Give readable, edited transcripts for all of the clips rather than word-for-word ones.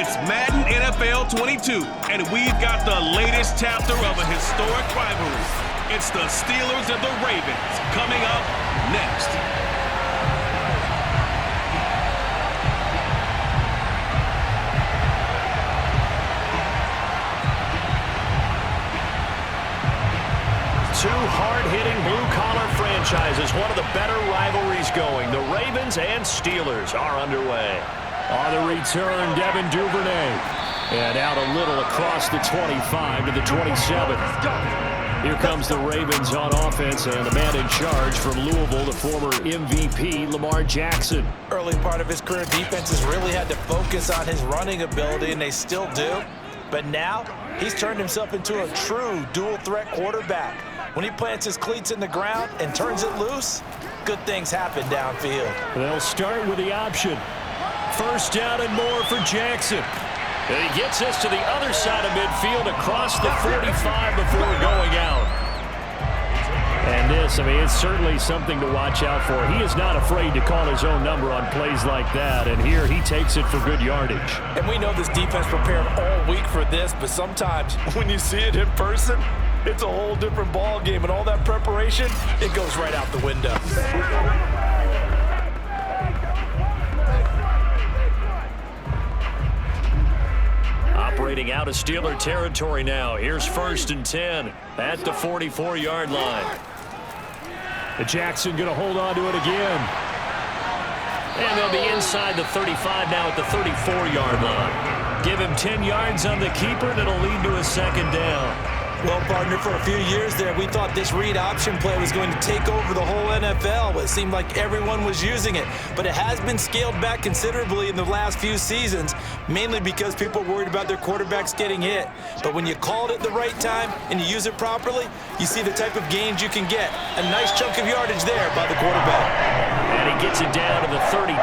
It's Madden NFL 22, and we've got the latest chapter of a historic rivalry. It's the Steelers and the Ravens coming up next. Two hard-hitting blue-collar franchises, one of the better rivalries going. The Ravens and Steelers are underway. On the return, Devin Duvernay. And out a little across the 25 to the 27. Here comes the Ravens on offense, and the man in charge from Louisville, the former MVP, Lamar Jackson. Early part of his career, defenses really had to focus on his running ability, and they still do. But now, he's turned himself into a true dual-threat quarterback. When he plants his cleats in the ground and turns it loose, good things happen downfield. They'll start with the option. First down and more for Jackson. And he gets us to the other side of midfield across the 45 before going out. And this, it's certainly something to watch out for. He is not afraid to call his own number on plays like that. And here he takes it for good yardage. And we know this defense prepared all week for this, but sometimes when you see it in person, it's a whole different ball game, and all that preparation, it goes right out the window. Operating out of Steeler territory now. Here's 1st and 10 at the 44-yard line. The Jackson going to hold on to it again. And they'll be inside the 35 now at the 34-yard line. Give him 10 yards on the keeper, and it'll lead to a second down. Well, partner, for a few years there, we thought this read option play was going to take over the whole NFL. It seemed like everyone was using it. But it has been scaled back considerably in the last few seasons, mainly because people are worried about their quarterbacks getting hit. But when you call it at the right time and you use it properly, you see the type of gains you can get. A nice chunk of yardage there by the quarterback. And he gets it down to the 32.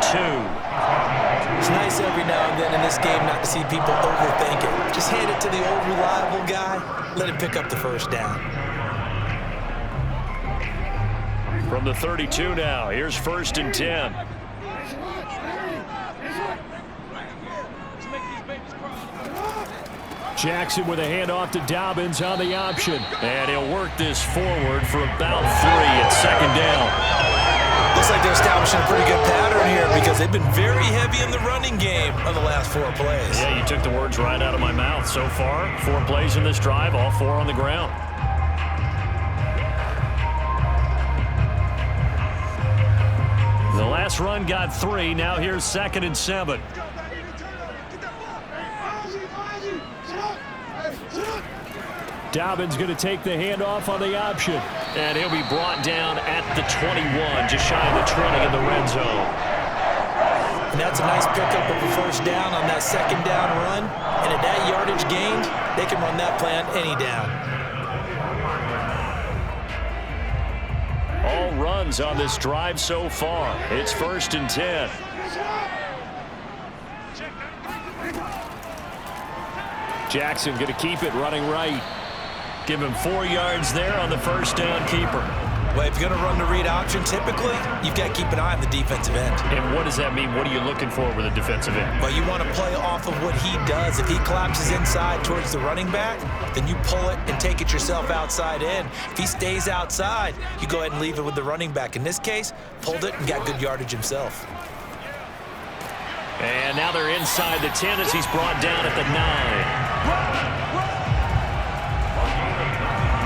It's nice every now and then in this game not to see people overthink it. Just hand it to the old reliable guy. Let him pick up the first down. From the 32 now, here's 1st and 10. Jackson with a handoff to Dobbins on the option. And he'll work this forward for about 3 at 2nd down. Looks like they're establishing a pretty good pattern here because they've been very heavy in the running game on the last 4 plays. Yeah, you took the words right out of my mouth. So far, 4 plays in this drive, all 4 on the ground. The last run got 3. Now here's 2nd and 7. Dobbins going to take the handoff on the option. And he'll be brought down at the 21, just shy of the 20 in the red zone. And that's a nice pickup of a first down on that 2nd down run. And at that yardage gained, they can run that play on any down. All runs on this drive so far. It's 1st and 10. Jackson going to keep it running right. Give him 4 yards there on the first down keeper. Well, if you're going to run the read option, typically, you've got to keep an eye on the defensive end. And what does that mean? What are you looking for with a defensive end? Well, you want to play off of what he does. If he collapses inside towards the running back, then you pull it and take it yourself outside in. If he stays outside, you go ahead and leave it with the running back. In this case, pulled it and got good yardage himself. And now they're inside the 10 as he's brought down at the 9.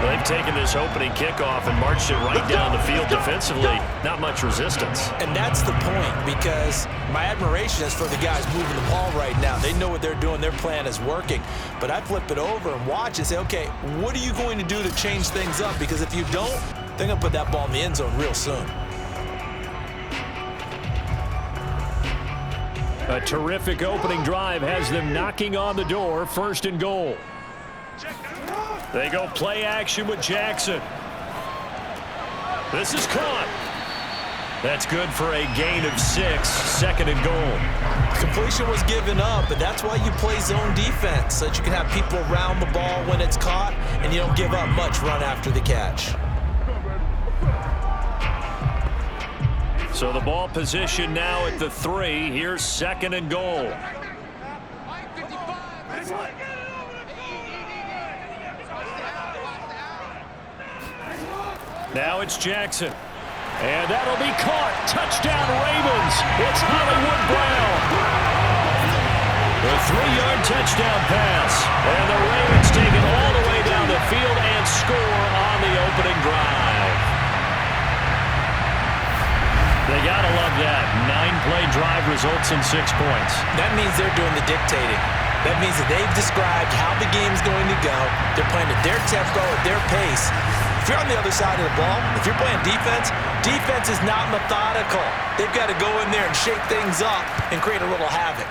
They've taken this opening kickoff and marched it right down the field defensively. Not much resistance. And that's the point, because my admiration is for the guys moving the ball right now. They know what they're doing. Their plan is working. But I flip it over and watch and say, okay, what are you going to do to change things up? Because if you don't, they're going to put that ball in the end zone real soon. A terrific opening drive has them knocking on the door. 1st and goal. They go play action with Jackson. This is caught. That's good for a gain of 6. 2nd and goal. Completion was given up, but that's why you play zone defense, so that you can have people around the ball when it's caught, and you don't give up much run after the catch. So the ball position now at the 3. Here's 2nd and goal. Now it's Jackson. And that'll be caught. Touchdown, Ravens. It's Hollywood Brown. The 3-yard touchdown pass. And the Ravens take it all the way down the field and score on the opening drive. They got to love that. 9-play drive results in 6 points. That means they're doing the dictating. That means that they've described how the game's going to go. They're playing at their tempo, at their pace. If you're on the other side of the ball, if you're playing defense, defense is not methodical. They've got to go in there and shake things up and create a little havoc.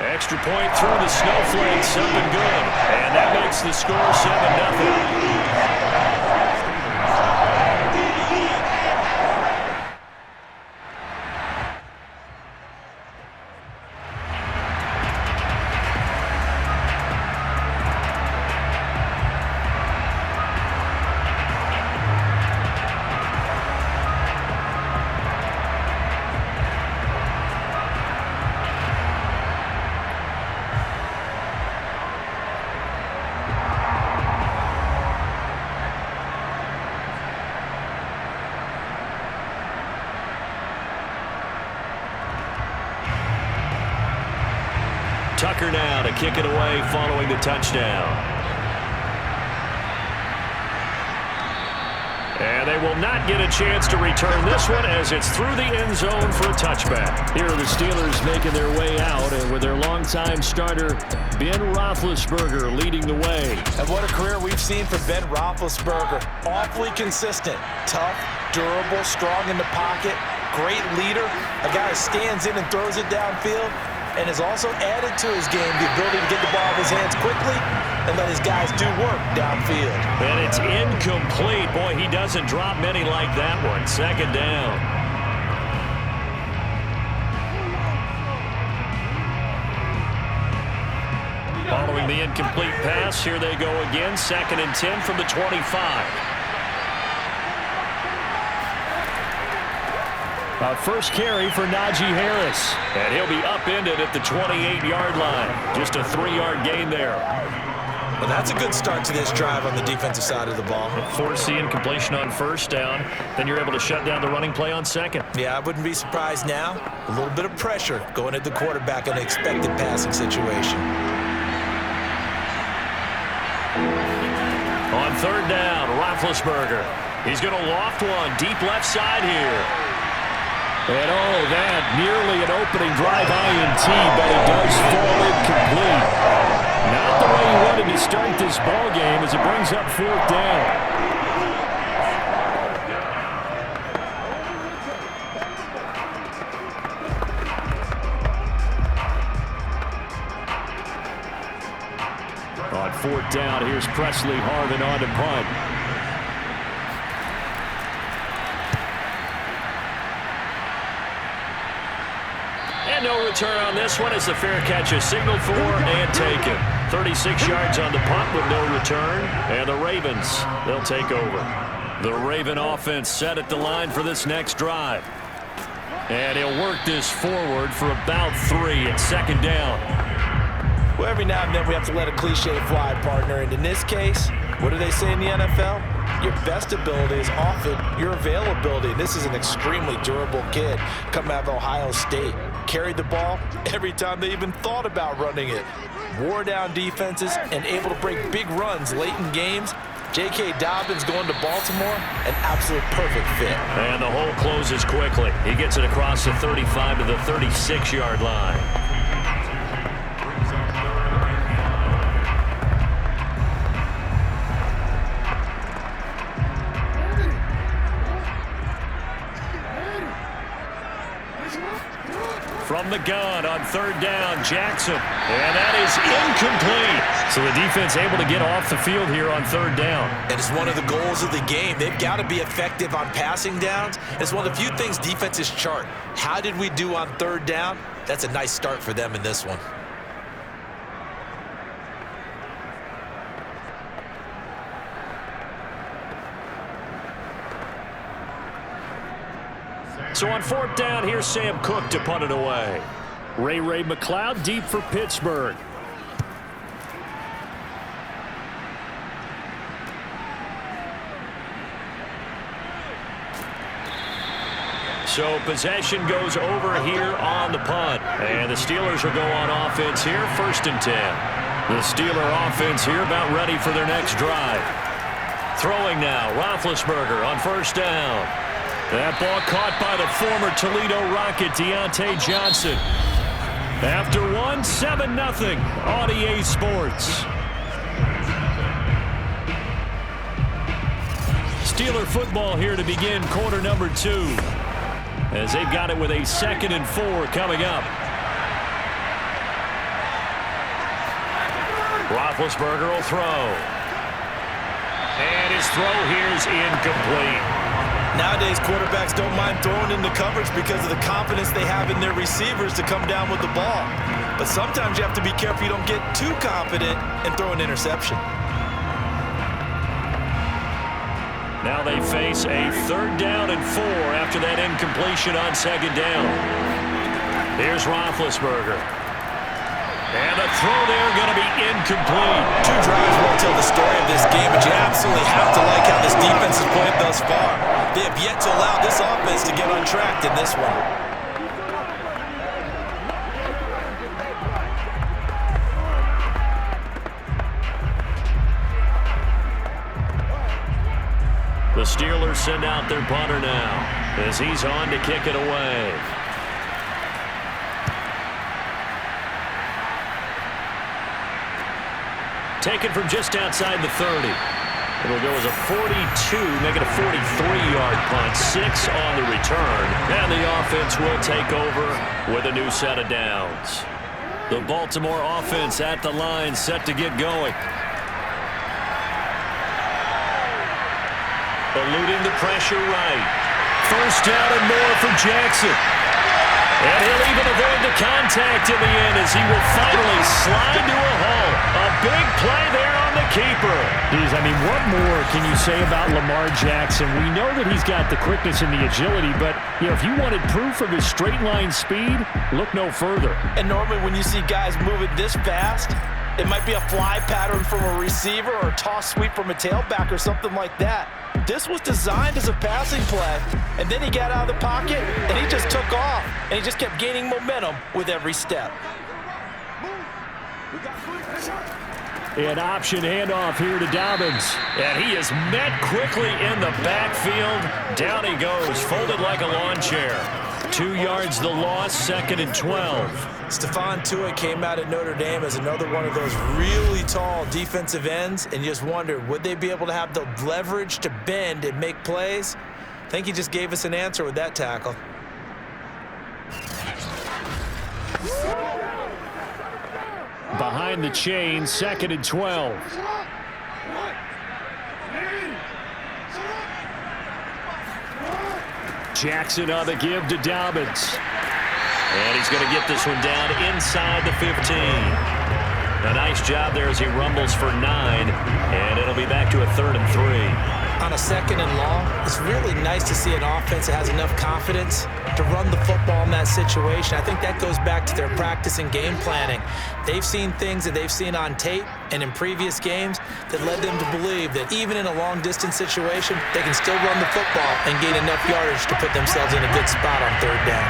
Extra point through the snowflakes, something good. And that makes the score 7-0. Tucker now to kick it away following the touchdown. And they will not get a chance to return this one as it's through the end zone for a touchback. Here are the Steelers making their way out, and with their longtime starter, Ben Roethlisberger, leading the way. And what a career we've seen for Ben Roethlisberger. Awfully consistent, tough, durable, strong in the pocket, great leader, a guy who stands in and throws it downfield, and has also added to his game the ability to get the ball out of his hands quickly and let his guys do work downfield. And it's incomplete. Boy, he doesn't drop many like that one. 2nd down. Following the incomplete pass, here they go again. 2nd and 10 from the 25. First carry for Najee Harris. And he'll be upended at the 28-yard line. Just a 3-yard gain there. Well, that's a good start to this drive on the defensive side of the ball. Force the incompletion on 1st down. Then you're able to shut down the running play on 2nd. Yeah, I wouldn't be surprised now. A little bit of pressure going at the quarterback in an expected passing situation. On 3rd down, Roethlisberger. He's going to loft one deep left side here. And oh, that nearly an opening drive INT, but it does fall incomplete. Not the way he wanted to start this ball game as it brings up 4th down. On 4th down, here's Presley Harvin on to punt. No return on this one as the fair catch is signaled for and taken. 36 yards on the punt with no return. And the Ravens, they'll take over. The Raven offense set at the line for this next drive. And he'll work this forward for about 3 at 2nd down. Well, every now and then we have to let a cliche fly, partner. And in this case, what do they say in the NFL? Your best ability is often your availability. This is an extremely durable kid coming out of Ohio State. Carried the ball every time they even thought about running it. Wore down defenses and able to break big runs late in games. J.K. Dobbins going to Baltimore, an absolute perfect fit. And the hole closes quickly. He gets it across the 35 to the 36-yard line. From the gun on 3rd down, Jackson. And that is incomplete. So the defense able to get off the field here on 3rd down. And it's one of the goals of the game. They've got to be effective on passing downs. It's one of the few things defenses chart. How did we do on 3rd down? That's a nice start for them in this one. So on 4th down, here's Sam Cook to punt it away. Ray McLeod deep for Pittsburgh. So possession goes over here on the punt. And the Steelers will go on offense here, 1st and 10. The Steeler offense here about ready for their next drive. Throwing now, Roethlisberger on 1st down. That ball caught by the former Toledo Rocket, Deontay Johnson. After 1, 7-0 on EA Sports. Steeler football here to begin quarter number 2. As they've got it with a 2nd and 4 coming up. Roethlisberger will throw. And his throw here is incomplete. Nowadays, quarterbacks don't mind throwing into coverage because of the confidence they have in their receivers to come down with the ball. But sometimes you have to be careful you don't get too confident and throw an interception. Now they face a 3rd down and 4 after that incompletion on 2nd down. Here's Roethlisberger. And the throw there going to be incomplete. 2 drives won't tell the story of this game, but you absolutely have to like how this defense has played thus far. They have yet to allow this offense to get untracked in this one. The Steelers send out their punter now as he's on to kick it away. Taken from just outside the 30. It'll go as a 42, make it a 43-yard punt, 6 on the return. And the offense will take over with a new set of downs. The Baltimore offense at the line, set to get going. Eluding the pressure right. 1st down and more for Jackson. And he'll even avoid the contact in the end as he will finally slide to a hole. A big play there on the keeper. I mean, what more can you say about Lamar Jackson? We know that he's got the quickness and the agility, but if you wanted proof of his straight line speed, look no further. And normally when you see guys moving this fast, it might be a fly pattern from a receiver or a toss sweep from a tailback or something like that. This was designed as a passing play, and then he got out of the pocket, and he just took off, and he just kept gaining momentum with every step. An option handoff here to Dobbins. And he is met quickly in the backfield. Down he goes, folded like a lawn chair. 2 yards the loss, 2nd and 12. Stephon Tuitt came out of Notre Dame as another one of those really tall defensive ends, and you just wondered, would they be able to have the leverage to bend and make plays? I think he just gave us an answer with that tackle. Behind the chain, 2nd and 12. Jackson on the give to Dobbins. And he's going to get this one down inside the 15. A nice job there as he rumbles for 9. And it'll be back to a 3rd and 3. On a 2nd and long, it's really nice to see an offense that has enough confidence to run the football in that situation. I think that goes back to their practice and game planning. They've seen things that they've seen on tape and in previous games that led them to believe that even in a long-distance situation, they can still run the football and gain enough yardage to put themselves in a good spot on 3rd down.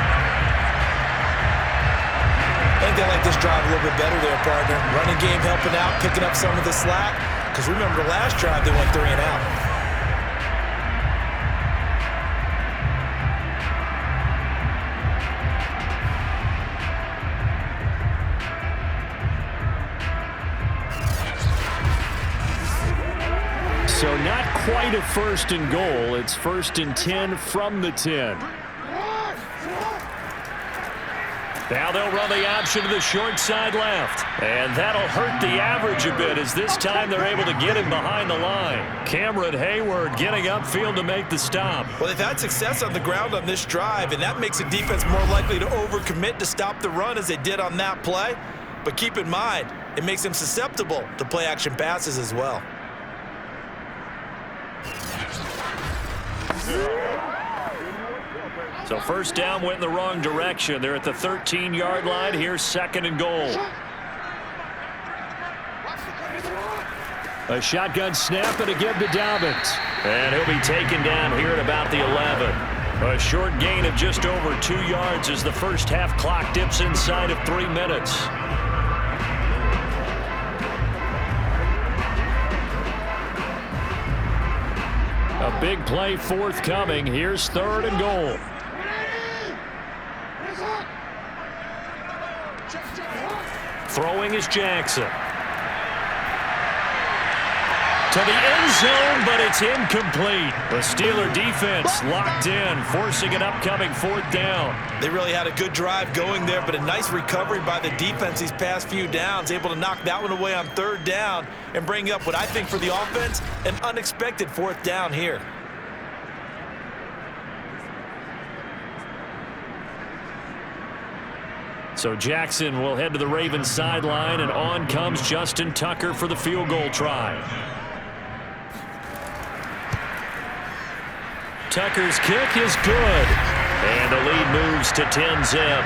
I think they like this drive a little bit better there, partner. Running game helping out, picking up some of the slack. Because remember the last drive, they went 3 and out. So not quite a 1st and goal. It's 1st and 10 from the 10. Now they'll run the option to the short side left. And that'll hurt the average a bit as this time they're able to get him behind the line. Cameron Hayward getting upfield to make the stop. Well, they've had success on the ground on this drive, and that makes the defense more likely to overcommit to stop the run as they did on that play. But keep in mind, it makes them susceptible to play-action passes as well. So 1st down went in the wrong direction. They're at the 13-yard line. Here's 2nd and goal. A shotgun snap and a give to Dobbins. And he'll be taken down here at about the 11. A short gain of just over 2 yards as the first half clock dips inside of 3 minutes. A big play forthcoming. Here's 3rd and goal. Throwing is Jackson. To the end zone, but it's incomplete. The Steeler defense locked in, forcing an upcoming 4th down. They really had a good drive going there, but a nice recovery by the defense these past few downs, able to knock that one away on 3rd down and bring up what I think for the offense, an unexpected 4th down here. So Jackson will head to the Ravens sideline, and on comes Justin Tucker for the field goal try. Tucker's kick is good, and the lead moves to 10-zip.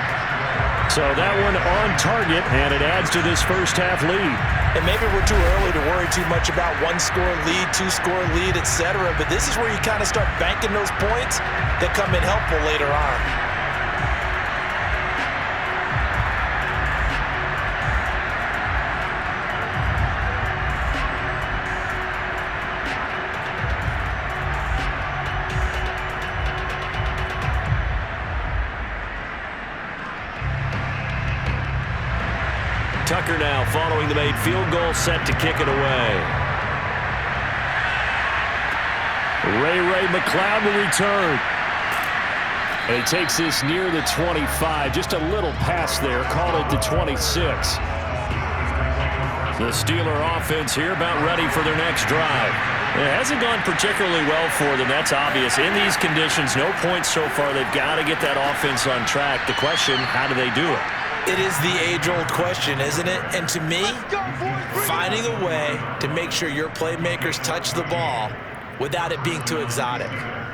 So that one on target, and it adds to this first half lead. And maybe we're too early to worry too much about 1-score lead, 2-score lead, etc. But this is where you kind of start banking those points that come in helpful later on. Tucker now following the made field goal, set to kick it away. Ray McLeod will return. And he takes this near the 25. Just a little pass there. Called it the 26. The Steeler offense here about ready for their next drive. It hasn't gone particularly well for them. That's obvious. In these conditions, no points so far. They've got to get that offense on track. The question, how do they do it? It is the age-old question, isn't it? And to me, finding a way to make sure your playmakers touch the ball without it being too exotic.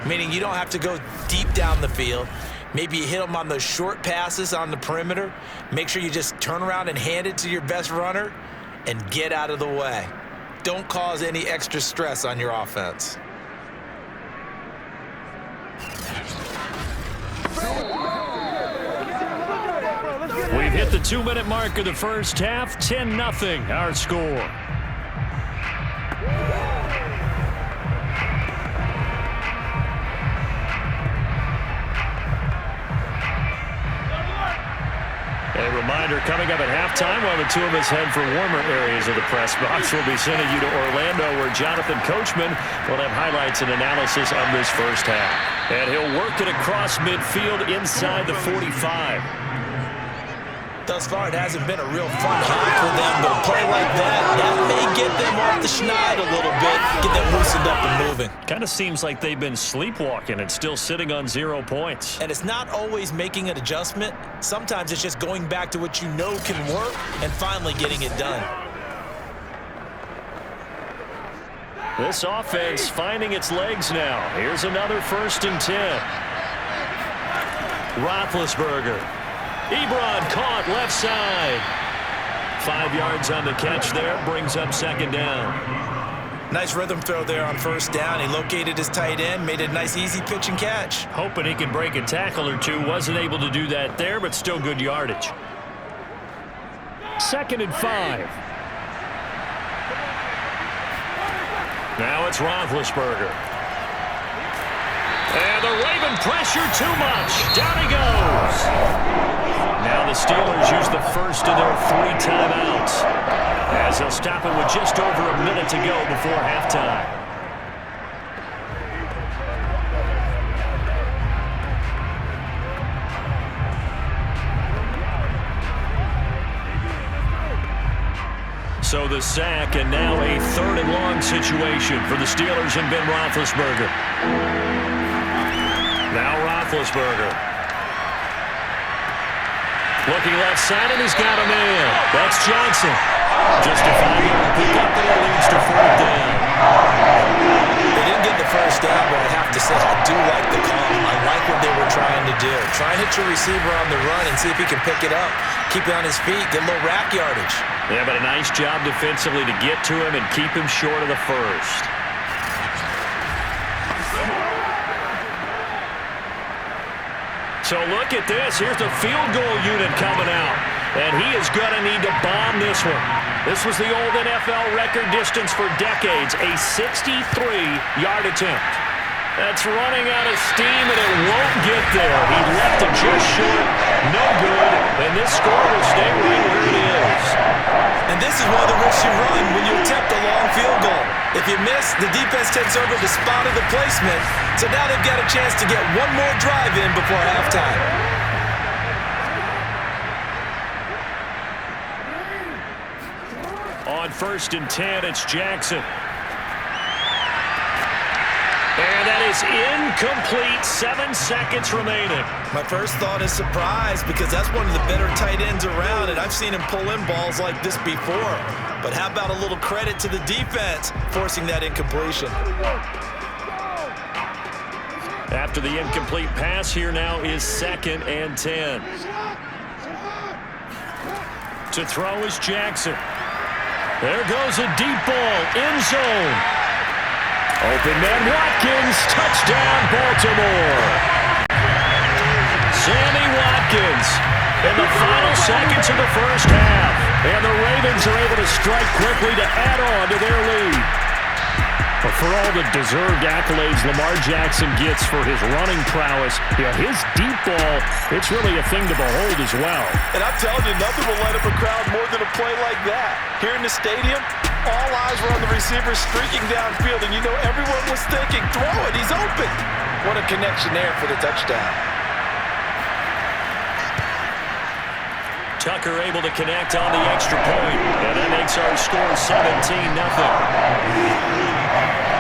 Meaning you don't have to go deep down the field. Maybe you hit them on those short passes on the perimeter. Make sure you just turn around and hand it to your best runner and get out of the way. Don't cause any extra stress on your offense. We've hit the 2-minute mark of the first half. 10-0 our score. A reminder coming up at halftime while the two of us head for warmer areas of the press box. We'll be sending you to Orlando where Jonathan Coachman will have highlights and analysis of this first half. And he'll work it across midfield inside the 45. Thus far, it hasn't been a real fun half for them, but a play like that may get them off the schneid a little bit, get them loosened up and moving. Kind of seems like they've been sleepwalking and still sitting on 0 points. And it's not always making an adjustment. Sometimes it's just going back to what you know can work and finally getting it done. This offense finding its legs now. Here's another 1st and 10. Roethlisberger. Ebron caught left side. 5 yards on the catch there. Brings up 2nd down. Nice rhythm throw there on 1st down. He located his tight end, made a nice easy pitch and catch. Hoping he could break a tackle or two. Wasn't able to do that there, but still good yardage. 2nd and 5. Now it's Roethlisberger. And the Raven pressure too much. Down he goes. Now the Steelers use the first of their 3 timeouts as they'll stop it with just over a minute to go before halftime. So the sack, and now a 3rd and long situation for the Steelers and Ben Roethlisberger. Now Roethlisberger. Looking left side, and he's got him in. That's Johnson. Just a 5-yard pickup, and it leads to 4th down. They didn't get the 1st down, but I have to say I do like the call. I like what they were trying to do. Try and hit your receiver on the run and see if he can pick it up. Keep it on his feet, get a little rack yardage. Yeah, but a nice job defensively to get to him and keep him short of the 1st. So look at this. Here's the field goal unit coming out. And he is going to need to bomb this one. This was the old NFL record distance for decades, a 63-yard attempt. That's running out of steam, and it won't get there. He left it just short. No good. And this score will stay right where it is. And this is one of the risks you run when you attempt a long field goal. If you miss, the defense takes over the spot of the placement. So now they've got a chance to get one more drive in before halftime. On 1st and 10, it's Jackson. And that is incomplete. 7 seconds remaining. My first thought is surprise because that's one of the better tight ends around, and I've seen him pull in balls like this before. But how about a little credit to the defense forcing that incompletion? After the incomplete pass, here now is 2nd and 10. To throw is Jackson. There goes a deep ball, end zone. Open man Watkins, touchdown Baltimore. Sammy Watkins in the final seconds of the first half. And the Ravens are able to strike quickly to add on to their lead. But for all the deserved accolades Lamar Jackson gets for his running prowess, his deep ball, it's really a thing to behold as well. And I'm telling you, nothing will light up a crowd more than a play like that. Here in the stadium, all eyes were on the receiver streaking downfield, and you know everyone was thinking, throw it, he's open. What a connection there for the touchdown. Tucker able to connect on the extra point, and that makes our score 17-0.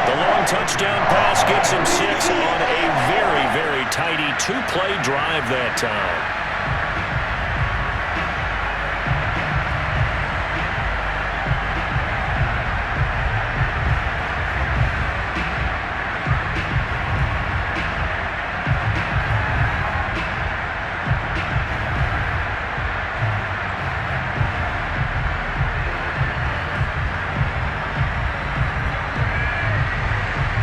The long touchdown pass gets him 6 on a very, very tidy 2-play drive that time.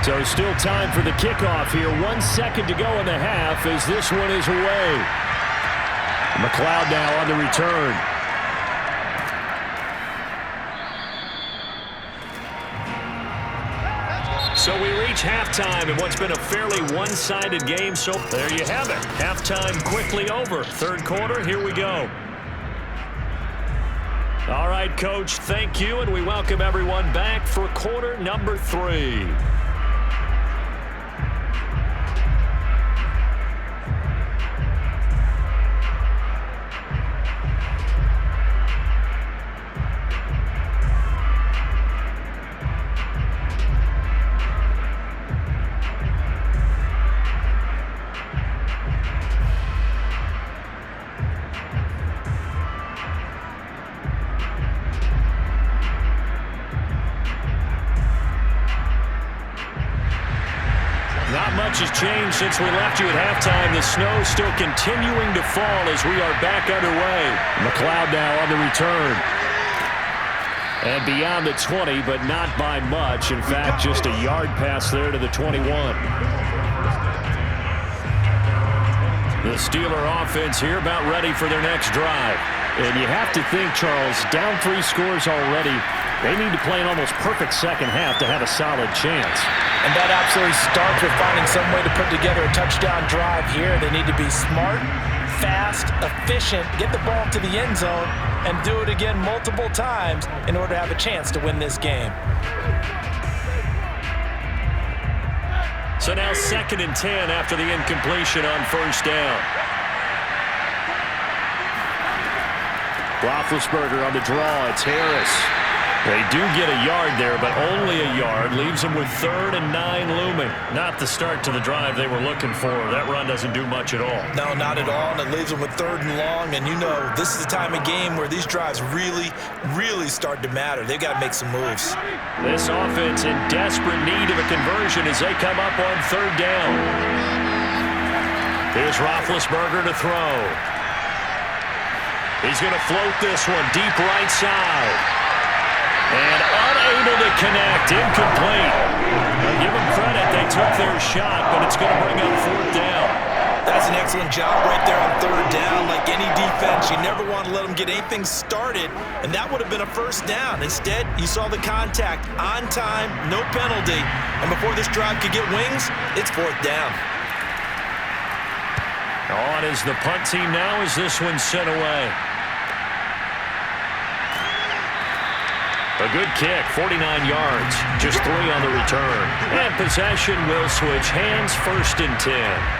So still time for the kickoff here. 1 second to go in the half as this one is away. McLeod now on the return. So we reach halftime in what's been a fairly one-sided game. So there you have it. Halftime quickly over. Third quarter, here we go. All right, Coach, thank you, and we welcome everyone back for quarter number 3. Not much has changed since we left you at halftime. The snow still continuing to fall as we are back underway. McLeod now on the return. And beyond the 20, but not by much. In fact, just a yard pass there to the 21. The Steeler offense here about ready for their next drive. And you have to think, Charles, down 3 scores already. They need to play an almost perfect second half to have a solid chance. And that absolutely starts with finding some way to put together a touchdown drive here. They need to be smart, fast, efficient, get the ball to the end zone, and do it again multiple times in order to have a chance to win this game. So now 2nd and 10 after the incompletion on first down. Roethlisberger on the draw. It's Harris. They do get a yard there, but only a yard. Leaves them with 3rd and 9 looming. Not the start to the drive they were looking for. That run doesn't do much at all. No, not at all, and it leaves them with 3rd and long. And you know, this is the time of game where these drives really, really start to matter. They've got to make some moves. This offense in desperate need of a conversion as they come up on 3rd down. Here's Roethlisberger to throw. He's going to float this one deep right side. And unable to connect, incomplete. I'll give them credit, they took their shot, but it's going to bring up 4th down. That's an excellent job right there on third down. Like any defense, you never want to let them get anything started, and that would have been a first down. Instead, you saw the contact on time, no penalty, and before this drive could get wings, it's fourth down. On is the punt team now as this one's sent away. A good kick, 49 yards, just 3 on the return. And possession will switch hands, 1st and 10.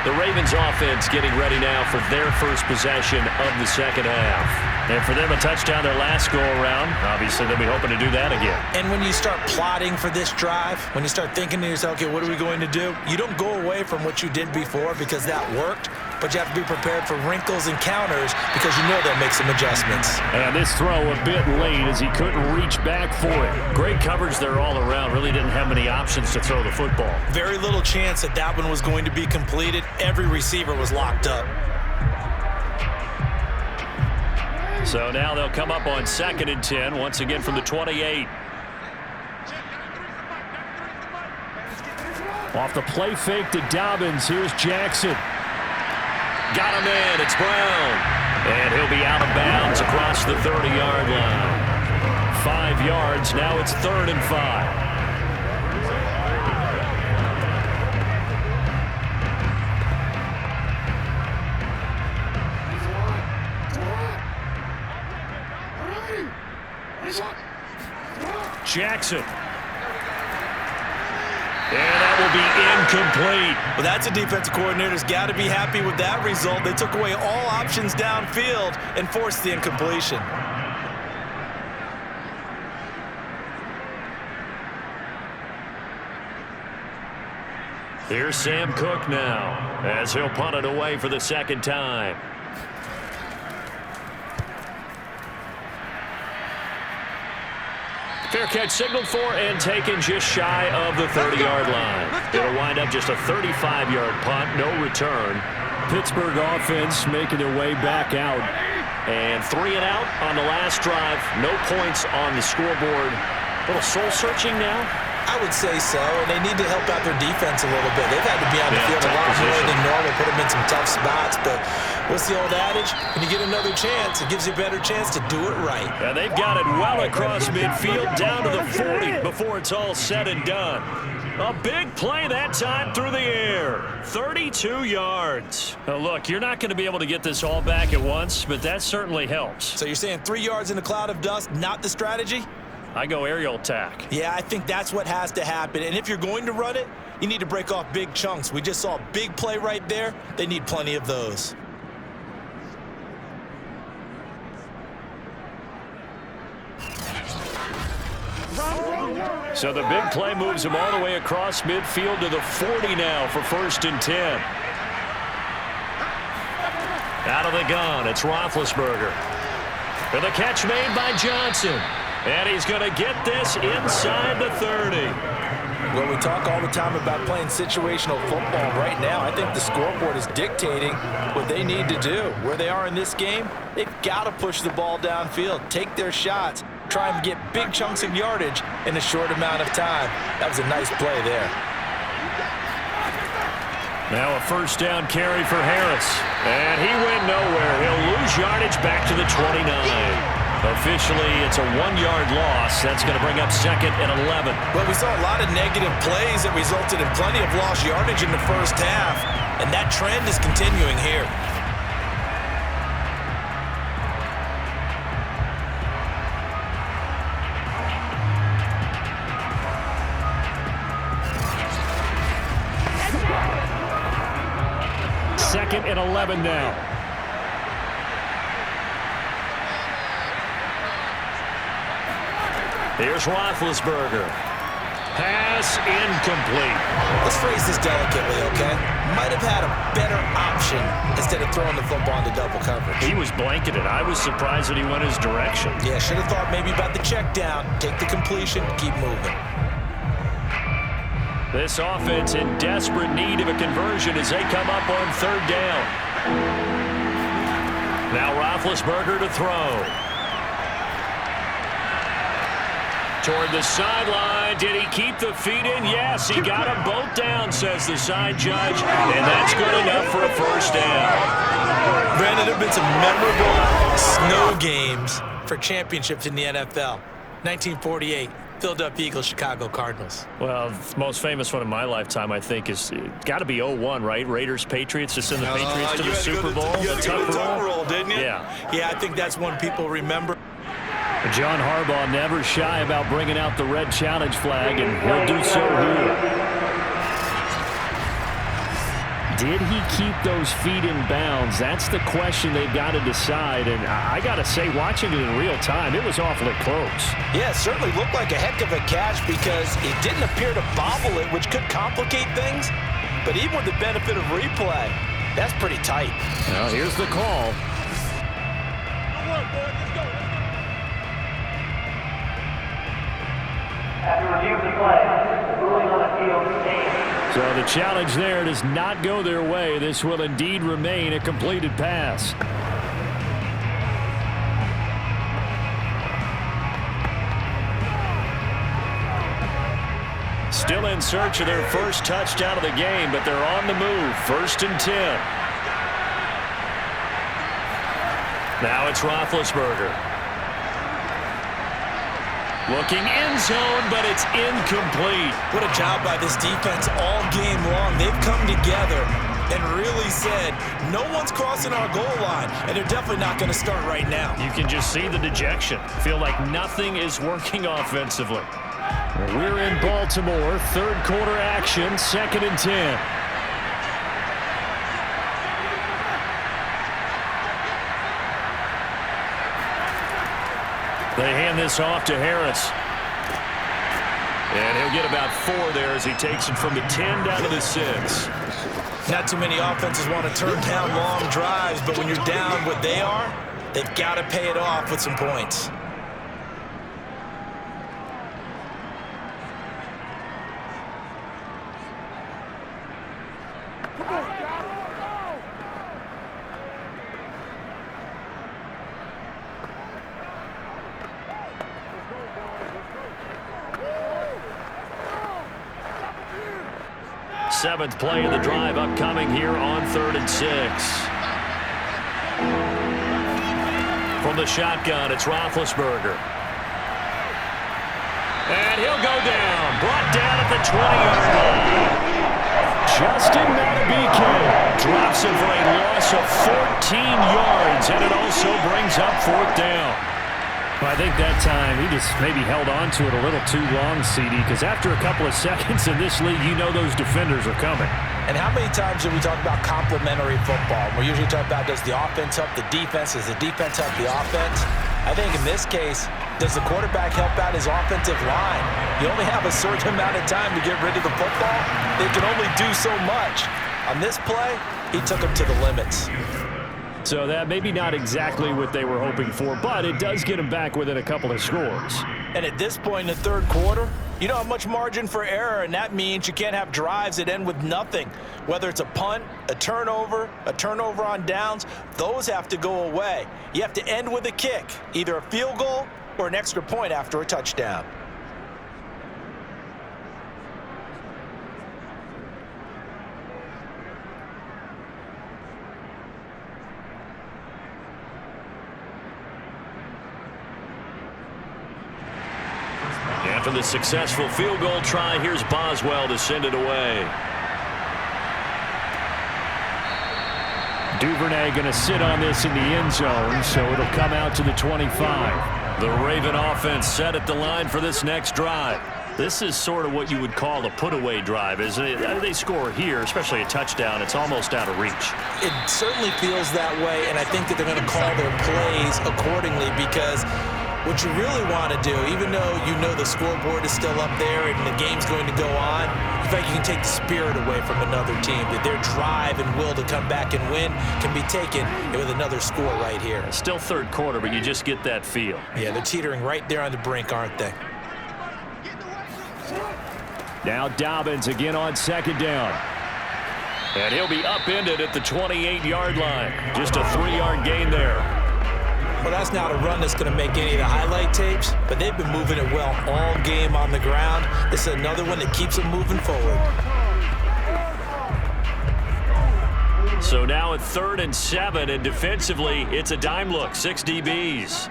The Ravens offense getting ready now for their first possession of the second half. And for them, a touchdown their last go-around. Obviously, they'll be hoping to do that again. And when you start plotting for this drive, when you start thinking to yourself, okay, what are we going to do? You don't go away from what you did before because that worked, but you have to be prepared for wrinkles and counters because you know they'll make some adjustments. And this throw a bit late as he couldn't reach back for it. Great coverage there all around. Really didn't have many options to throw the football. Very little chance that that one was going to be completed. Every receiver was locked up. So now they'll come up on 2nd and 10, once again from the 28. Off the play fake to Dobbins, here's Jackson. Got him in, it's Brown. And he'll be out of bounds across the 30-yard line. 5 yards, now it's 3rd and 5. Jackson. And that will be incomplete. Well, that's a defensive coordinator's got to be happy with that result. They took away all options downfield and forced the incompletion. Here's Sam Cook now as he'll punt it away for the 2nd time. Fair catch signaled for and taken just shy of the 30-yard line. It'll wind up just a 35-yard punt, no return. Pittsburgh offense making their way back out. And 3 and out on the last drive. No points on the scoreboard. A little soul-searching now. I would say so, and they need to help out their defense a little bit. They've had to be on the field a lot more than normal, put them in some tough spots. But what's the old adage? When you get another chance, it gives you a better chance to do it right. And they've got it well across midfield, down to the 40 before it's all said and done. A big play that time through the air. 32 yards. Now look, you're not going to be able to get this all back at once, but that certainly helps. So you're saying 3 yards in a cloud of dust, not the strategy? I go aerial attack. Yeah, I think that's what has to happen. And if you're going to run it, you need to break off big chunks. We just saw a big play right there. They need plenty of those. So the big play moves him all the way across midfield to the 40 now for 1st and 10. Out of the gun, it's Roethlisberger. For the catch made by Johnson. And he's going to get this inside the 30. Well, we talk all the time about playing situational football. Right now, I think the scoreboard is dictating what they need to do. Where they are in this game, they've got to push the ball downfield, take their shots, try and get big chunks of yardage in a short amount of time. That was a nice play there. Now a 1st down carry for Harris. And he went nowhere. He'll lose yardage back to the 29. Officially, it's a 1-yard loss. That's going to bring up 2nd and 11. Well, we saw a lot of negative plays that resulted in plenty of lost yardage in the first half, and that trend is continuing here. Second and 11 now. Here's Roethlisberger. Pass incomplete. Let's phrase this delicately, okay? Might have had a better option instead of throwing the football into double coverage. He was blanketed. I was surprised that he went his direction. Yeah, should have thought maybe about the check down, take the completion, keep moving. This offense in desperate need of a conversion as they come up on 3rd down. Now Roethlisberger to throw. Toward the sideline. Did he keep the feet in? Yes, he got them both down, says the side judge. And that's good enough for a first down. Brandon, there have been some memorable snow games for championships in the NFL. 1948, Philadelphia Eagles, Chicago Cardinals. Well, the most famous one in my lifetime, I think, is got to be 01, right? Raiders, Patriots, to send the Patriots to the Super Bowl. You had to go to the tuck roll, didn't you? Yeah. Yeah, I think that's one people remember. John Harbaugh never shy about bringing out the red challenge flag, and he'll do so here. Did he keep those feet in bounds? That's the question they've got to decide. And I got to say, watching it in real time, it was awfully close. Yeah, it certainly looked like a heck of a catch because it didn't appear to bobble it, which could complicate things. But even with the benefit of replay, that's pretty tight. Well, here's the call. Good work, boys. Let's go. After review of the play, the ruling on the field stands. So the challenge there does not go their way. This will indeed remain a completed pass. Still in search of their first touchdown of the game, but they're on the move. 1st and 10. Now it's Roethlisberger. Looking end zone, but it's incomplete. What a job by this defense all game long. They've come together and really said, no one's crossing our goal line, and they're definitely not going to start right now. You can just see the dejection. Feel like nothing is working offensively. We're in Baltimore. 3rd quarter action, 2nd and 10. They hand this off to Harris. And he'll get about 4 there as he takes it from the 10 down to the 6. Not too many offenses want to turn down long drives, but when you're down what they are, they've got to pay it off with some points. Seventh play of the drive upcoming here on 3rd and 6. From the shotgun, it's Roethlisberger. And he'll go down. Brought down at the 20-yard line. Justin Madubuike drops it for a loss of 14 yards, and it also brings up 4th down. Well, I think that time he just maybe held on to it a little too long, CD, because after a couple of seconds in this league, you know those defenders are coming. And how many times do we talk about complementary football? We usually talk about, does the offense help the defense? Does the defense help the offense? I think in this case, does the quarterback help out his offensive line? You only have a certain amount of time to get rid of the football. They can only do so much. On this play, he took him to the limits. So that maybe not exactly what they were hoping for, but it does get them back within a couple of scores. And at this point in the 3rd quarter, you don't have much margin for error, and that means you can't have drives that end with nothing. Whether it's a punt, a turnover on downs, those have to go away. You have to end with a kick, either a field goal or an extra point after a touchdown. After the successful field goal try, here's Boswell to send it away. Duvernay going to sit on this in the end zone, so it'll come out to the 25. The Raven offense set at the line for this next drive. This is sort of what you would call a put-away drive, isn't it? They score here, especially a touchdown. It's almost out of reach. It certainly feels that way, and I think that they're going to call their plays accordingly because what you really want to do, even though you know the scoreboard is still up there and the game's going to go on, in fact, you can take the spirit away from another team. That their drive and will to come back and win can be taken with another score right here. Still 3rd quarter, but you just get that feel. Yeah, they're teetering right there on the brink, aren't they? Now Dobbins again on 2nd down. And he'll be upended at the 28-yard line. Just a 3-yard gain there. Well, that's not a run that's going to make any of the highlight tapes, but they've been moving it well all game on the ground. This is another one that keeps them moving forward. So now at 3rd and 7, and defensively, it's a dime look, 6 DBs.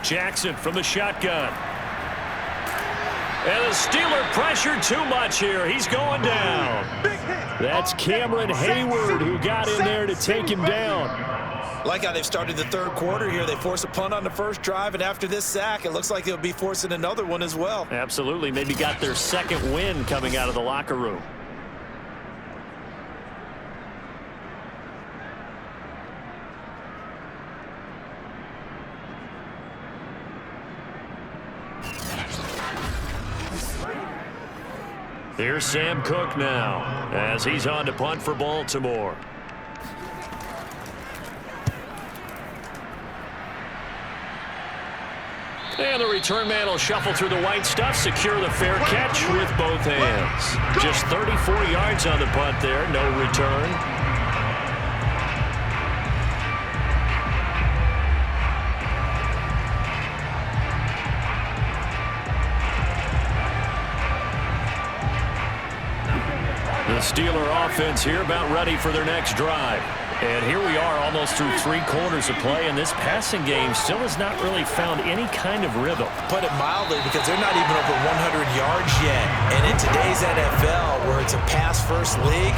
Jackson from the shotgun. And the Steeler pressure too much here. He's going down. That's Cameron Hayward who got in there to take him down. Like how they've started the third quarter here. They force a punt on the first drive, and after this sack, it looks like they'll be forcing another one as well. Absolutely. Maybe got their second win coming out of the locker room. Here's Sam Cook now as he's on to punt for Baltimore. And the return man will shuffle through the white stuff, secure the fair catch with both hands. Just 34 yards on the punt there, no return. The Steeler offense here about ready for their next drive. And here we are almost through 3 quarters of play, and this passing game still has not really found any kind of rhythm. Put it mildly, because they're not even over 100 yards yet. And in today's NFL, where it's a pass-first league,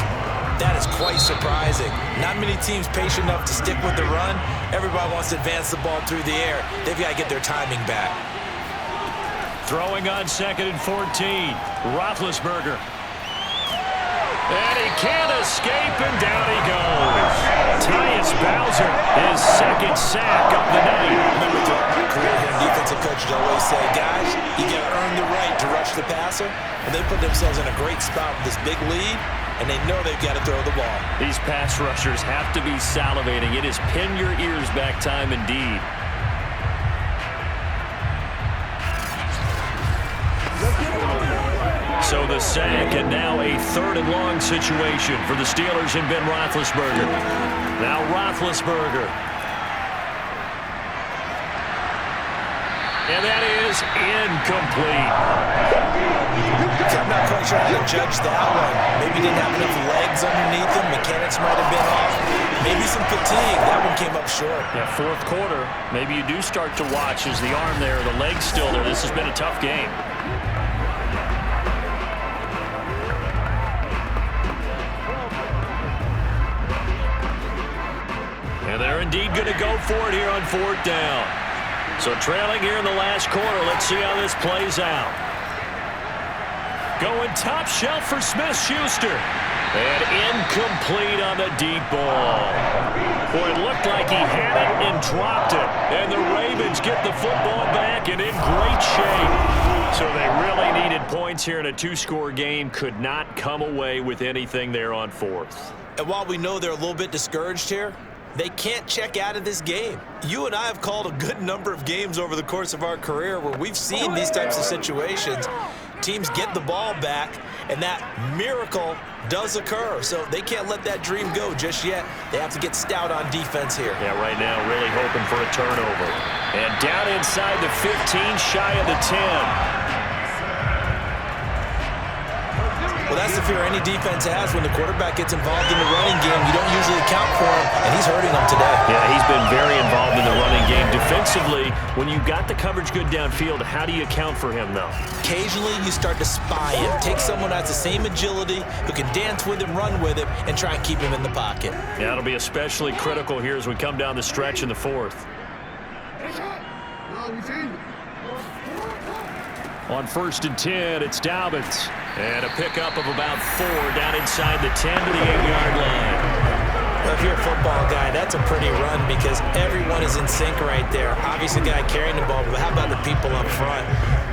that is quite surprising. Not many teams patient enough to stick with the run. Everybody wants to advance the ball through the air. They've got to get their timing back. Throwing on 2nd and 14. Roethlisberger. And he can't escape, and down he goes. Tyus Bowser, his second sack of the night. Remember, the career defensive coaches always say, guys, you got to earn the right to rush the passer. And they put themselves in a great spot with this big lead, and they know they've got to throw the ball. These pass rushers have to be salivating. It is pin your ears back time indeed. So the sack, and now a 3rd and long situation for the Steelers and Ben Roethlisberger. Now Roethlisberger. And that is incomplete. I'm not quite sure how to judge that one. Maybe didn't have enough legs underneath him. Mechanics might have been off. Maybe some fatigue. That one came up short. Yeah, 4th quarter. Maybe you do start to watch as the arm there, the leg's still there. This has been a tough game. And they're indeed going to go for it here on 4th down. So trailing here in the last quarter. Let's see how this plays out. Going top shelf for Smith-Schuster. And incomplete on the deep ball. Boy, it looked like he had it and dropped it. And the Ravens get the football back and in great shape. So they really needed points here in a 2-score game. Could not come away with anything there on 4th. And while we know they're a little bit discouraged here, they can't check out of this game. You and I have called a good number of games over the course of our career where we've seen these types of situations. Teams get the ball back, and that miracle does occur. So they can't let that dream go just yet. They have to get stout on defense here. Yeah, right now really hoping for a turnover. And down inside the 15, shy of the 10. Well, that's the fear any defense has when the quarterback gets involved in the running game. You don't usually account for him, and he's hurting them today. Yeah, he's been very involved in the running game. Defensively, when you've got the coverage good downfield, how do you account for him, though? Occasionally, you start to spy him. Take someone that has the same agility, who can dance with him, run with him, and try and keep him in the pocket. Yeah, it'll be especially critical here as we come down the stretch in the 4th. On 1st and 10, it's Dobbins. And a pickup of about 4 down inside the 10 to the 8-yard line. Well, if you're a football guy, that's a pretty run because everyone is in sync right there. Obviously, the guy carrying the ball, but how about the people up front?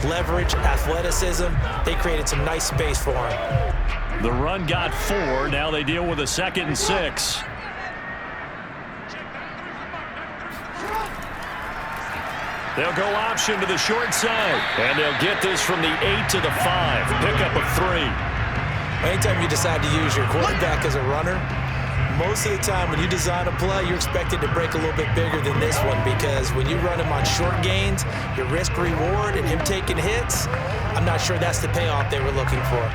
Leverage, athleticism, they created some nice space for him. The run got 4. Now they deal with a 2nd and 6. They'll go option to the short side. And they'll get this from the 8 to the 5. Pickup of 3. Anytime you decide to use your quarterback as a runner, most of the time when you design a play, you're expected to break a little bit bigger than this one, because when you run him on short gains, your risk-reward and him taking hits, I'm not sure that's the payoff they were looking for.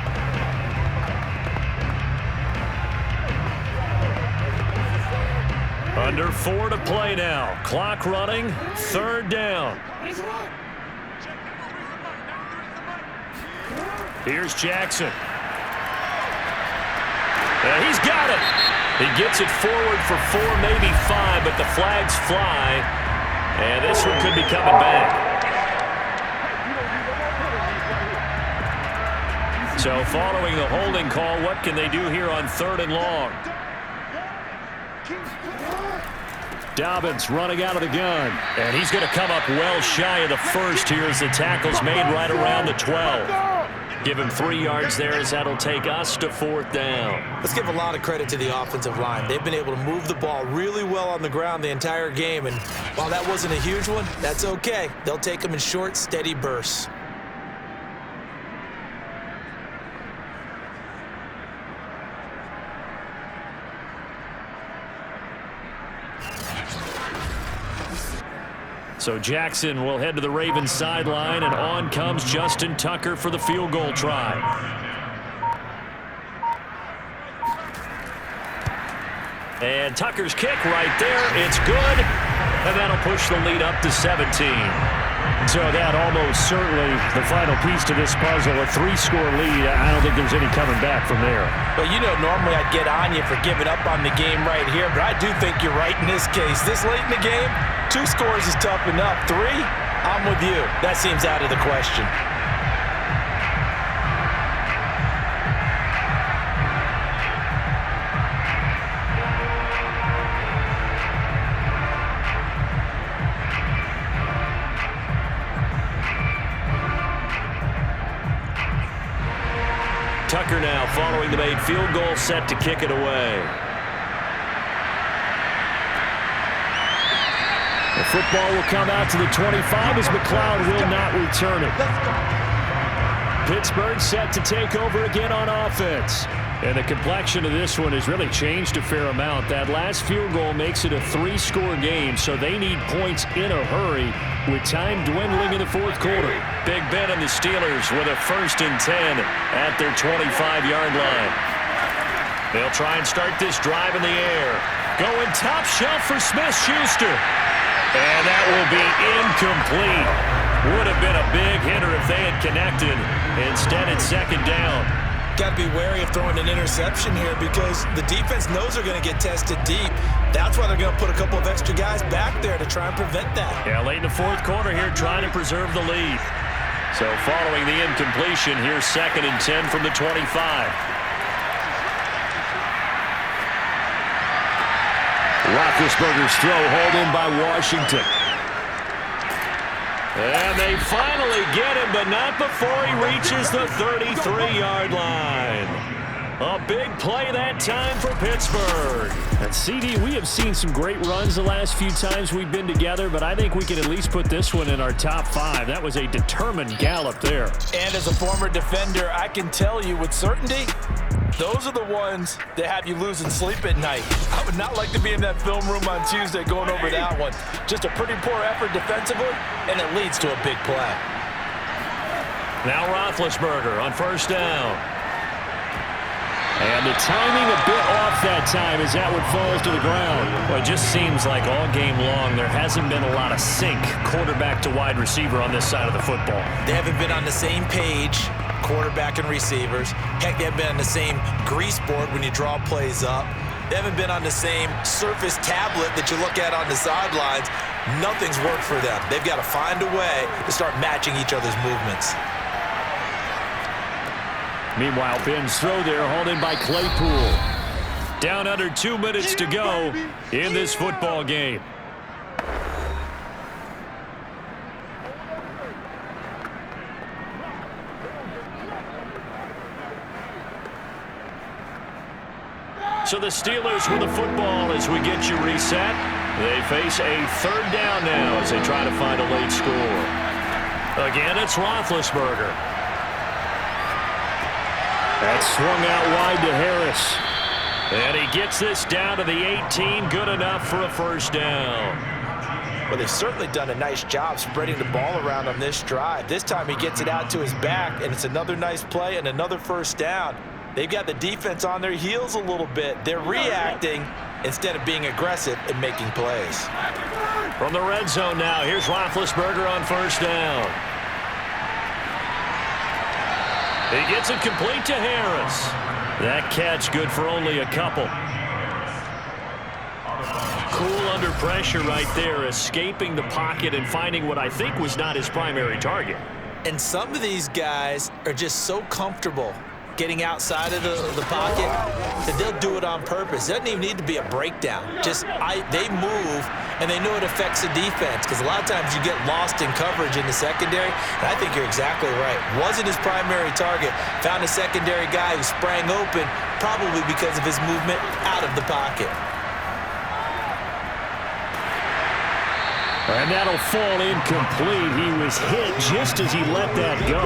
Under 4 to play now. Clock running. 3rd down. Here's Jackson. And he's got it. He gets it forward for 4, maybe 5, but the flags fly. And this one could be coming back. So following the holding call, what can they do here on 3rd and long? Dobbins running out of the gun. And he's going to come up well shy of the first here as the tackle's made right around the 12. Give him 3 yards there as that'll take us to 4th down. Let's give a lot of credit to the offensive line. They've been able to move the ball really well on the ground the entire game. And while that wasn't a huge one, that's okay. They'll take them in short, steady bursts. So Jackson will head to the Ravens sideline, and on comes Justin Tucker for the field goal try. And Tucker's kick right there. It's good, and that'll push the lead up to 17. So that almost certainly the final piece to this puzzle, a 3-score lead. I don't think there's any coming back from there. Well, you know, normally I'd get on you for giving up on the game right here, but I do think you're right in this case. This late in the game, 2 scores is tough enough. 3, I'm with you. That seems out of the question. Tucker now following the made field goal, set to kick it away. The football will come out to the 25 as McLeod will not return it. Pittsburgh set to take over again on offense. And the complexion of this one has really changed a fair amount. That last field goal makes it a 3-score game, so they need points in a hurry with time dwindling in the 4th quarter. Big Ben and the Steelers with a 1st and 10 at their 25-yard line. They'll try and start this drive in the air. Going top shelf for Smith-Schuster. And that will be incomplete. Would have been a big hitter if they had connected. Instead, it's 2nd down. Got to be wary of throwing an interception here because the defense knows they're going to get tested deep. That's why they're going to put a couple of extra guys back there to try and prevent that. Yeah, late in the 4th quarter here, trying to preserve the lead. So following the incompletion, here's 2nd and 10 from the 25. Roethlisberger's throw hauled in by Washington. And they finally get him, but not before he reaches the 33-yard line. A big play that time for Pittsburgh. And CD, we have seen some great runs the last few times we've been together, but I think we can at least put this one in our top 5. That was a determined gallop there. And as a former defender, I can tell you with certainty, those are the ones that have you losing sleep at night. I would not like to be in that film room on Tuesday going over that one. Just a pretty poor effort defensively, and it leads to a big play. Now Roethlisberger on 1st down. And the timing a bit off that time as that one falls to the ground. Well, it just seems like all game long there hasn't been a lot of sync quarterback to wide receiver on this side of the football. They haven't been on the same page, quarterback and receivers. Heck, they haven't been on the same grease board when you draw plays up. They haven't been on the same surface tablet that you look at on the sidelines. Nothing's worked for them. They've got to find a way to start matching each other's movements. Meanwhile, Ben's throw there hauled in by Claypool. Down under 2 minutes to go in this football game. So the Steelers with the football as we get you reset. They face a 3rd down now as they try to find a late score. Again, it's Roethlisberger. That's swung out wide to Harris. And he gets this down to the 18, good enough for a first down. Well, they've certainly done a nice job spreading the ball around on this drive. This time he gets it out to his back, and it's another nice play and another first down. They've got the defense on their heels a little bit. They're reacting instead of being aggressive and making plays. From the red zone now, here's Roethlisberger on first down. He gets it complete to Harris. That catch good for only a couple. Cool under pressure right there, escaping the pocket and finding what I think was not his primary target. And some of these guys are just so comfortable getting outside of the pocket that they'll do it on purpose. It doesn't even need to be a breakdown. They move, and they know it affects the defense, because a lot of times you get lost in coverage in the secondary, and I think you're exactly right. Wasn't his primary target. Found a secondary guy who sprang open, probably because of his movement out of the pocket. And that'll fall incomplete. He was hit just as he let that go.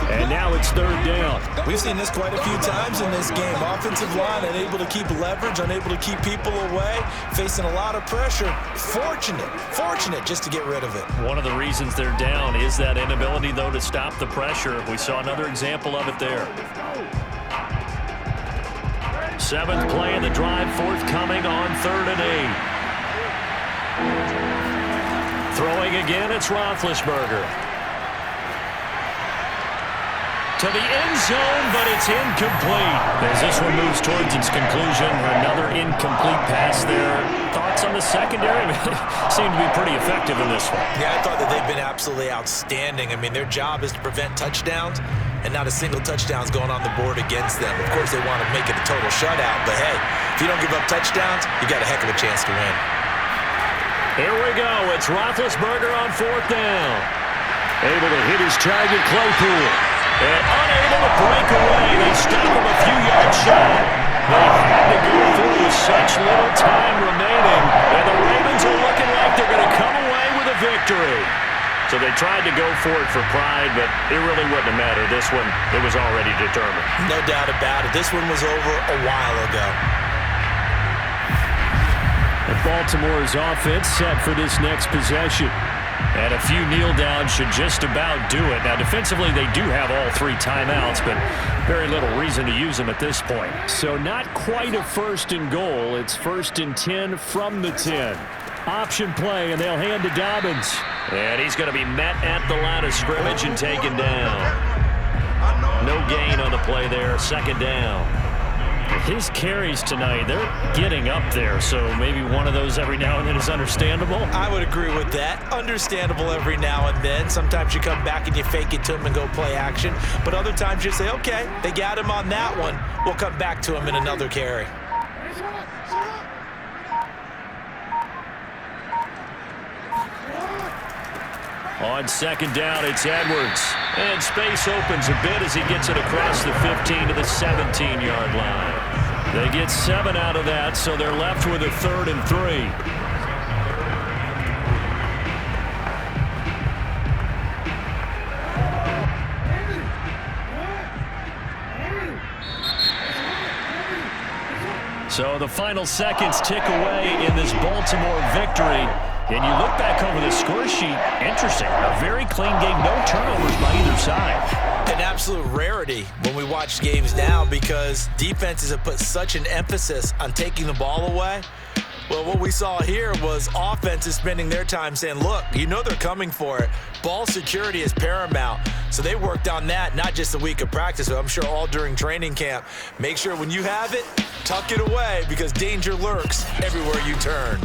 And now it's third down. We've seen this quite a few times in this game. Offensive line unable to keep leverage, unable to keep people away, facing a lot of pressure. Fortunate just to get rid of it. One of the reasons they're down is that inability, though, to stop the pressure. We saw another example of it there. Seventh play of the drive, forthcoming on 3rd and 8. Throwing again, it's Roethlisberger. To the end zone, but it's incomplete. As this one moves towards its conclusion, another incomplete pass there. Thoughts on the secondary? Seem to be pretty effective in this one. Yeah, I thought that they've been absolutely outstanding. I mean, their job is to prevent touchdowns, and not a single touchdown's going on the board against them. Of course, they want to make it a total shutout, but hey, if you don't give up touchdowns, you got a heck of a chance to win. Here we go. It's Roethlisberger on 4th down. Able to hit his target, Claypool. And unable to break away. They stop him a few yards shy. They had to go through with such little time remaining. And the Ravens are looking like they're going to come away with a victory. So they tried to go for it for pride, but it really wouldn't have mattered. This one, it was already determined. No doubt about it. This one was over a while ago. Baltimore's offense set for this next possession. And a few kneel downs should just about do it. Now, defensively, they do have all 3 timeouts, but very little reason to use them at this point. So not quite a 1st and goal. It's 1st and 10 from the 10. Option play, and they'll hand to Dobbins. And he's going to be met at the line of scrimmage and taken down. No gain on the play there. 2nd down. His carries tonight, they're getting up there, so maybe one of those every now and then is understandable. I would agree with that. Understandable every now and then. Sometimes you come back and you fake it to him and go play action, but other times you say, okay, they got him on that one. We'll come back to him in another carry. On 2nd down, it's Edwards. And space opens a bit as he gets it across the 15 to the 17-yard line. They get 7 out of that, so they're left with a 3rd and 3. So the final seconds tick away in this Baltimore victory. And you look back over the score sheet, interesting. A very clean game, no turnovers by either side. An absolute rarity when we watch games now, because defenses have put such an emphasis on taking the ball away. Well, what we saw here was offenses spending their time saying, look, you know they're coming for it. Ball security is paramount. So they worked on that, not just a week of practice, but I'm sure all during training camp. Make sure when you have it, tuck it away, because danger lurks everywhere you turn.